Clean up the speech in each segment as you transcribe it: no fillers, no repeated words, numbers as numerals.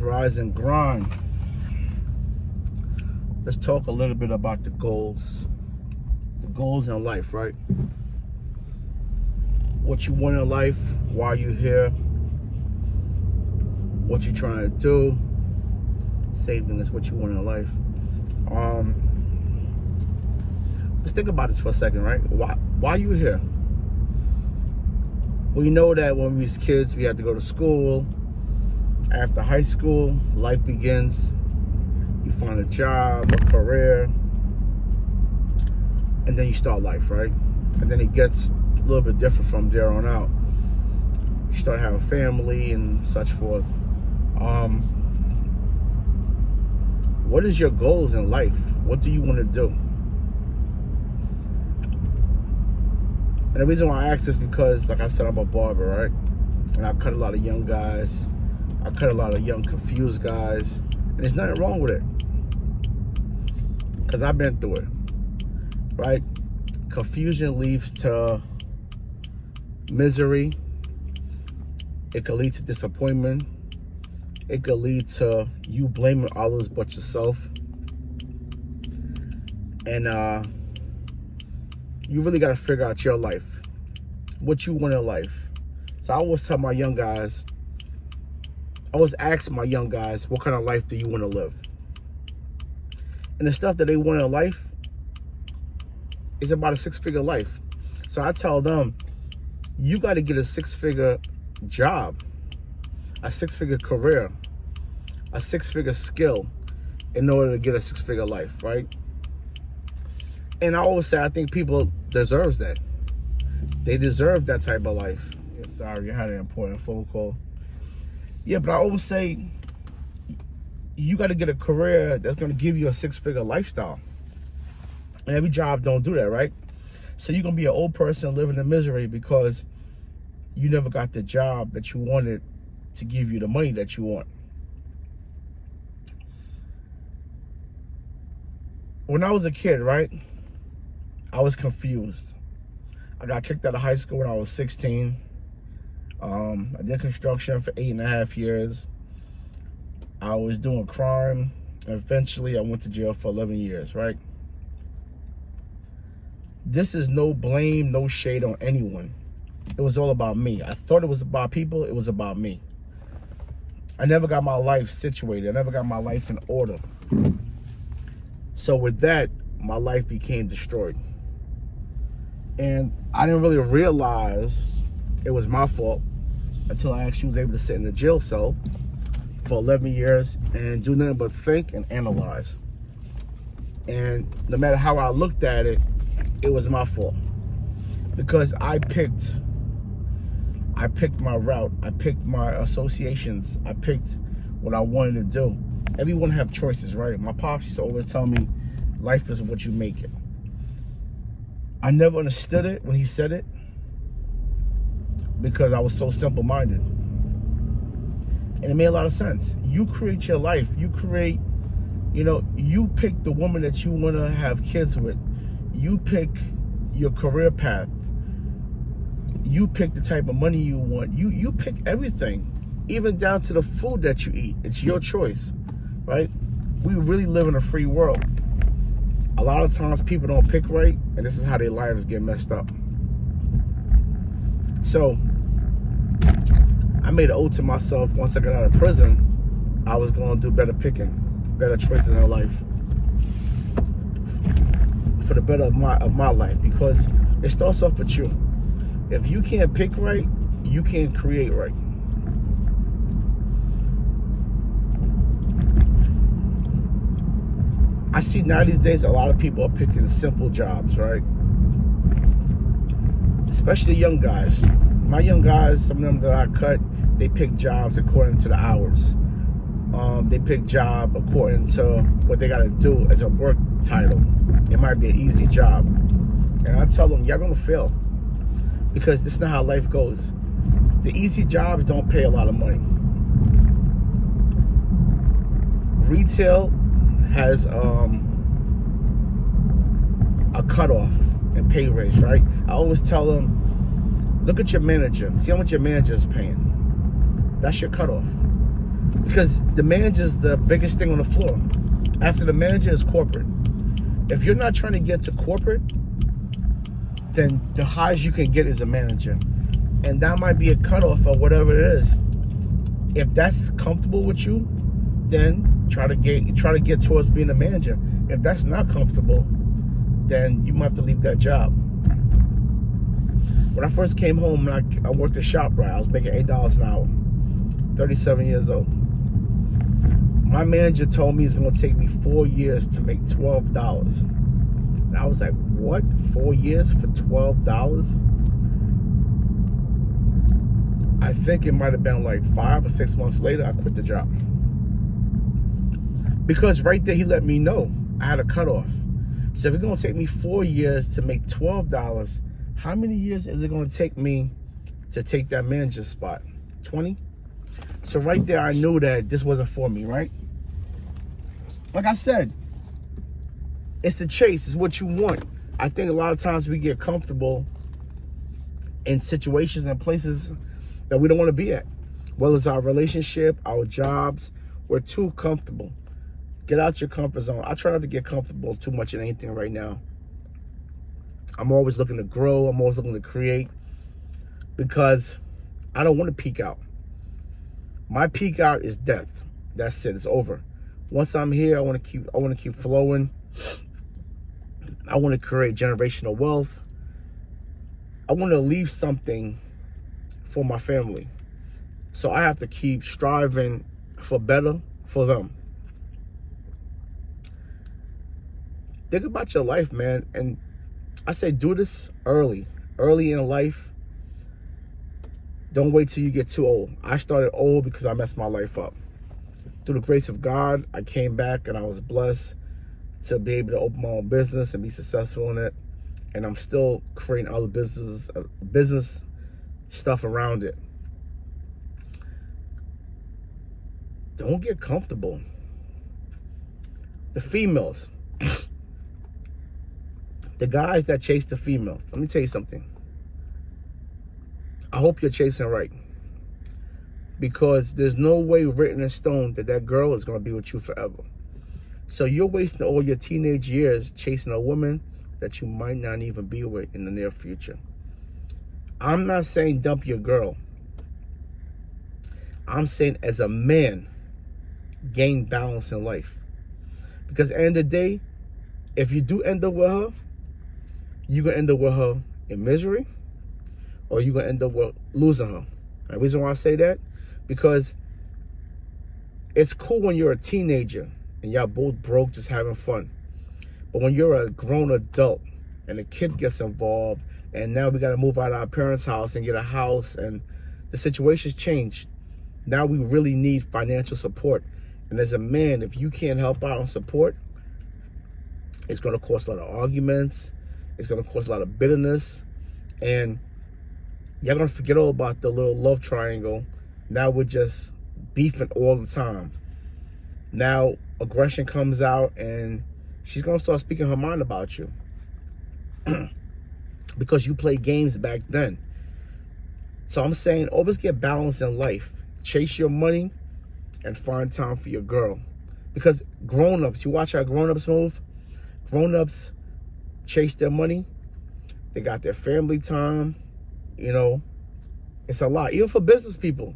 rise and grind. Let's talk a little bit about the goals. The goals in life, right? What you want in life, why you're here, what you're trying to do. Same thing as what you want in life. Let's think about this for a second, right? Why you here? We know that when we was kids, we had to go to school. After high school, life begins. You find a job, a career, and then you start life, right? And then it gets a little bit different from there on out. You start having a family and such forth. What is your goals in life? What do you want to do? And the reason why I ask this is because, like I said, I'm a barber, right? And I cut a lot of young guys. I cut a lot of young, confused guys. And there's nothing wrong with it. Because I've been through it, right? Confusion leads to misery. It could lead to disappointment. It could lead to you blaming others but yourself. And you really got to figure out your life, what you want in life. So I always tell my young guys, I always ask my young guys, what kind of life do you want to live? And the stuff that they want in life is about a six-figure life. So I tell them, you got to get a six-figure job, a six-figure career, a six-figure skill in order to get a six-figure life, right? And I always say, I think people deserves that. They deserve that type of life. Yeah, sorry, I had an important phone call. Yeah, but I always say, you got to get a career that's going to give you a six-figure lifestyle. And every job don't do that, right? So you're going to be an old person living in misery because you never got the job that you wanted to give you the money that you want. When I was a kid, right, I was confused. I got kicked out of high school when I was 16. I did construction for 8.5 years. I was doing crime. And eventually, I went to jail for 11 years, right? This is no blame, no shade on anyone. It was all about me. I thought it was about people. It was about me. I never got my life situated. I never got my life in order. So with that, my life became destroyed. And I didn't really realize it was my fault until I actually was able to sit in the jail cell for 11 years and do nothing but think and analyze. And no matter how I looked at it, it was my fault. Because I picked my route. I picked my associations. I picked what I wanted to do. Everyone have choices, right? My pops used to always tell me, life is what you make it. I never understood it when he said it because I was so simple-minded. And it made a lot of sense. You create your life. You create, you pick the woman that you want to have kids with. You pick your career path. You pick the type of money you want. You pick everything, even down to the food that you eat. It's your choice, right? We really live in a free world. A lot of times people don't pick right, and this is how their lives get messed up. So I made an oath to myself once I got out of prison, I was going to do better picking, better choices in life, for the better of my life, because it starts off with you. If you can't pick right, you can't create right. I see now these days a lot of people are picking simple jobs, right? Especially young guys. My young guys, some of them that I cut, they pick jobs according to the hours. They pick job according to what they got to do as a work title. It might be an easy job. And I tell them, y'all gonna fail. Because this is not how life goes. The easy jobs don't pay a lot of money. Retail has a cutoff and pay range, right? I always tell them, look at your manager. See how much your manager is paying. That's your cutoff. Because the manager's the biggest thing on the floor. After the manager is corporate. If you're not trying to get to corporate, then the highest you can get is a manager. And that might be a cutoff of whatever it is. If that's comfortable with you, then try to get towards being a manager. If that's not comfortable, then you might have to leave that job. When I first came home, I worked a shop, right? I was making $8 an hour, 37 years old. My manager told me it's gonna take me 4 years to make $12. And I was like, what? 4 years for $12? I think it might have been like 5 or 6 months later, I quit the job. Because right there, he let me know I had a cutoff. So if it's gonna take me 4 years to make $12, how many years is it gonna take me to take that manager spot? 20? So right there, I knew that this wasn't for me, right? Like I said, it's the chase, it's what you want. I think a lot of times we get comfortable in situations and places that we don't want to be at. Whether it's our relationship, our jobs, we're too comfortable. Get out your comfort zone. I try not to get comfortable too much in anything right now. I'm always looking to grow. I'm always looking to create because I don't want to peak out. My peak out is death. That's it. It's over. Once I'm here, I want to keep flowing. I want to create generational wealth. I want to leave something for my family. So I have to keep striving for better for them. Think about your life, man. And I say do this early in life. Don't wait till you get too old. I started old because I messed my life up. Through the grace of God, I came back and I was blessed to be able to open my own business and be successful in it. And I'm still creating other business stuff around it. Don't get comfortable. The females, the guys that chase the females, let me tell you something. I hope you're chasing right, because there's no way written in stone that that girl is going to be with you forever. So you're wasting all your teenage years chasing a woman that you might not even be with in the near future. I'm not saying dump your girl. I'm saying as a man, gain balance in life. Because at the end of the day, if you do end up with her, you're going to end up with her in misery, or you're going to end up with losing her. The reason why I say that, because it's cool when you're a teenager and y'all both broke just having fun. But when you're a grown adult and a kid gets involved, and now we got to move out of our parents' house and get a house, and the situation's changed. Now we really need financial support. And as a man, if you can't help out and support, it's going to cause a lot of arguments. It's going to cause a lot of bitterness. And y'all going to forget all about the little love triangle. Now we're just beefing all the time. Now aggression comes out and she's going to start speaking her mind about you. Because you played games back then. So I'm saying always get balance in life. Chase your money and find time for your girl. Because grown-ups, you watch how grown-ups move. Grown-ups chase their money. They got their family time. You know, it's a lot. Even for business people.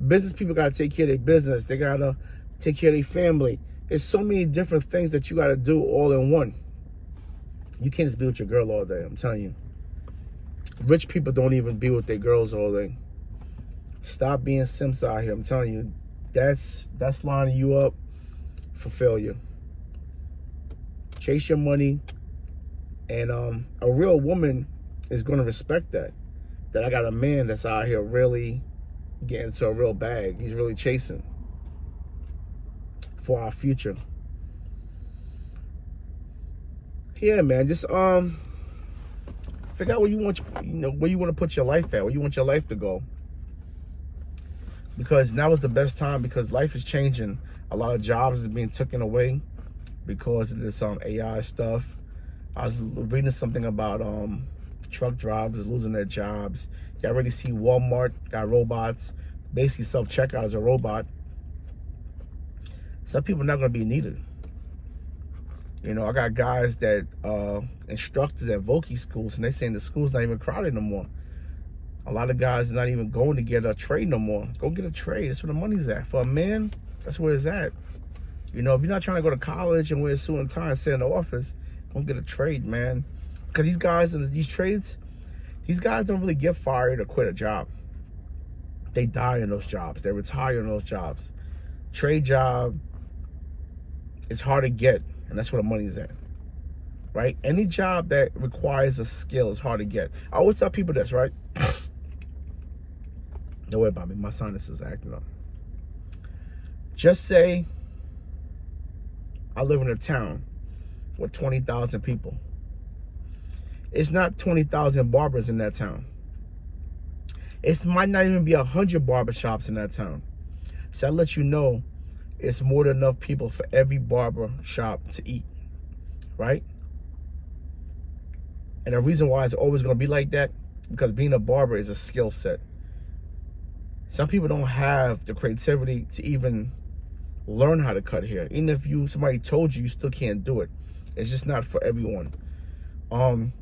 Business people got to take care of their business. They got to take care of their family. There's so many different things that you got to do all in one. You can't just be with your girl all day, I'm telling you. Rich people don't even be with their girls all day. Stop being simps out here, I'm telling you. That's lining you up for failure. Chase your money. And a real woman is going to respect that. That I got a man that's out here really getting to a real bag. He's really chasing for our future. Yeah, man, just figure out where you want, where you want to put your life at, where you want your life to go. Because now is the best time, because life is changing. A lot of jobs is being taken away because of this AI stuff. I was reading something about truck drivers losing their jobs. You already see Walmart got robots. Basically, self-checkout is a robot. Some people are not going to be needed. You know, I got guys that instructors at Voki schools, and they saying the school's not even crowded no more. A lot of guys are not even going to get a trade no more. Go get a trade. That's where the money's at. For a man, that's where it's at. You know, if you're not trying to go to college and wear a suit and tie and sit in the office, go get a trade, man. Because these guys in these trades, these guys don't really get fired or quit a job. They die in those jobs. They retire in those jobs. Trade job, it's hard to get, and that's where the money's at, right? Any job that requires a skill is hard to get. I always tell people this, right? Don't worry about me. My sinuses are acting up. Just say I live in a town with 20,000 people. It's not 20,000 barbers in that town. It might not even be 100 barbershops in that town. So I let you know it's more than enough people for every barber shop to eat, right? And the reason why it's always going to be like that, because being a barber is a skill set. Some people don't have the creativity to even learn how to cut hair. Even if somebody told you, you still can't do it. It's just not for everyone. Some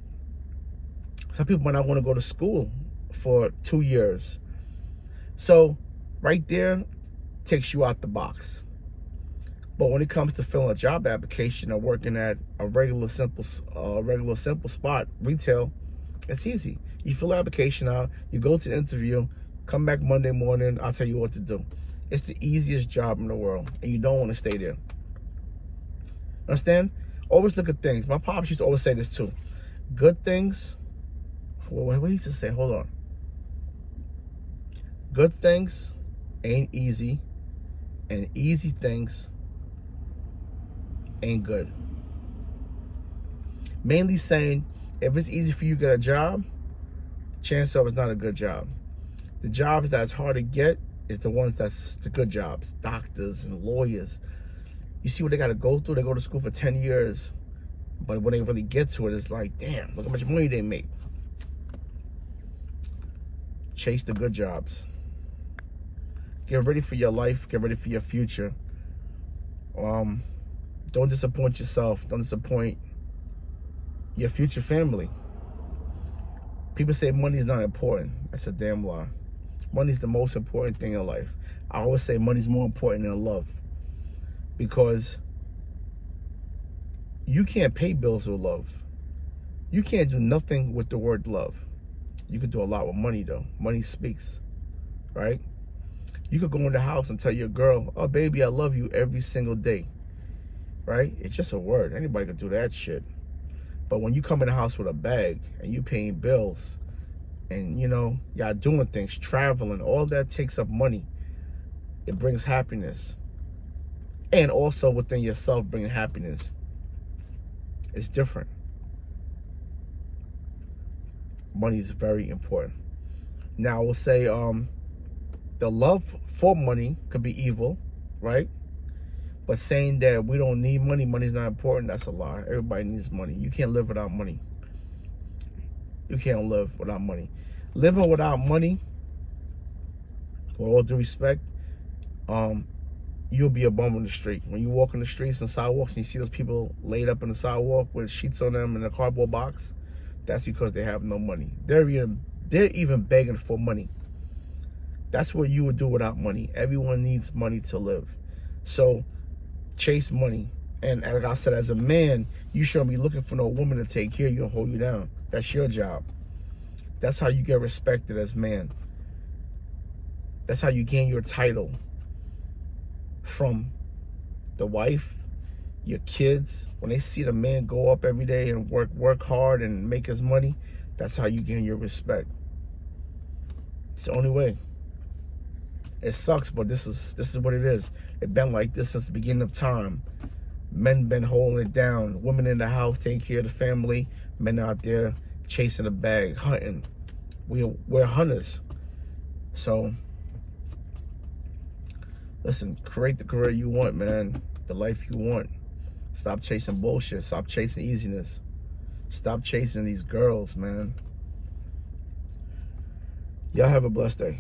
people might not want to go to school for 2 years. So right there takes you out the box. But when it comes to filling a job application or working at a regular simple spot, retail, it's easy. You fill the application out, you go to the interview, come back Monday morning, I'll tell you what to do. It's the easiest job in the world, and you don't want to stay there. Understand? Always look at things. My pops used to always say this too. Good things, what he used to say, hold on. Good things ain't easy, and easy things ain't good. Mainly saying, if it's easy for you to get a job, chance of it's not a good job. The jobs that's hard to get is the ones that's the good jobs. Doctors and lawyers. You see what they got to go through? They go to school for 10 years. But when they really get to it, it's like, damn, look how much money they make. Chase the good jobs. Get ready for your life. Get ready for your future. Don't disappoint yourself. Don't disappoint your future family. People say money is not important. That's a damn lie. Money is the most important thing in life. I always say money is more important than love, because you can't pay bills with love. You can't do nothing with the word love. You could do a lot with money though. Money speaks, right? You could go in the house and tell your girl, oh baby, I love you every single day, right? It's just a word. Anybody could do that shit. But when you come in the house with a bag and you paying bills, and you know, y'all doing things, traveling, all that takes up money. It brings happiness. And also within yourself bringing happiness. It's different. Money is very important. Now I will say the love for money could be evil, right? But saying that we don't need money, money's not important, that's a lie. Everybody needs money. You can't live without money. You can't live without money. Living without money, with all due respect, you'll be a bum on the street. When you walk in the streets and sidewalks and you see those people laid up in the sidewalk with sheets on them in a cardboard box, that's because they have no money. They're even begging for money. That's what you would do without money. Everyone needs money to live. So chase money. And like I said, as a man, you shouldn't be looking for no woman to take care of you and hold you down. That's your job. That's how you get respected as man. That's how you gain your title from the wife, your kids. When they see the man go up every day and work hard and make his money, that's how you gain your respect. It's the only way. It sucks, but this is what it is. It's been like this since the beginning of time. Men been holding it down. Women in the house taking care of the family. Men out there chasing a bag, hunting. We're hunters. So, listen, create the career you want, man. The life you want. Stop chasing bullshit. Stop chasing easiness. Stop chasing these girls, man. Y'all have a blessed day.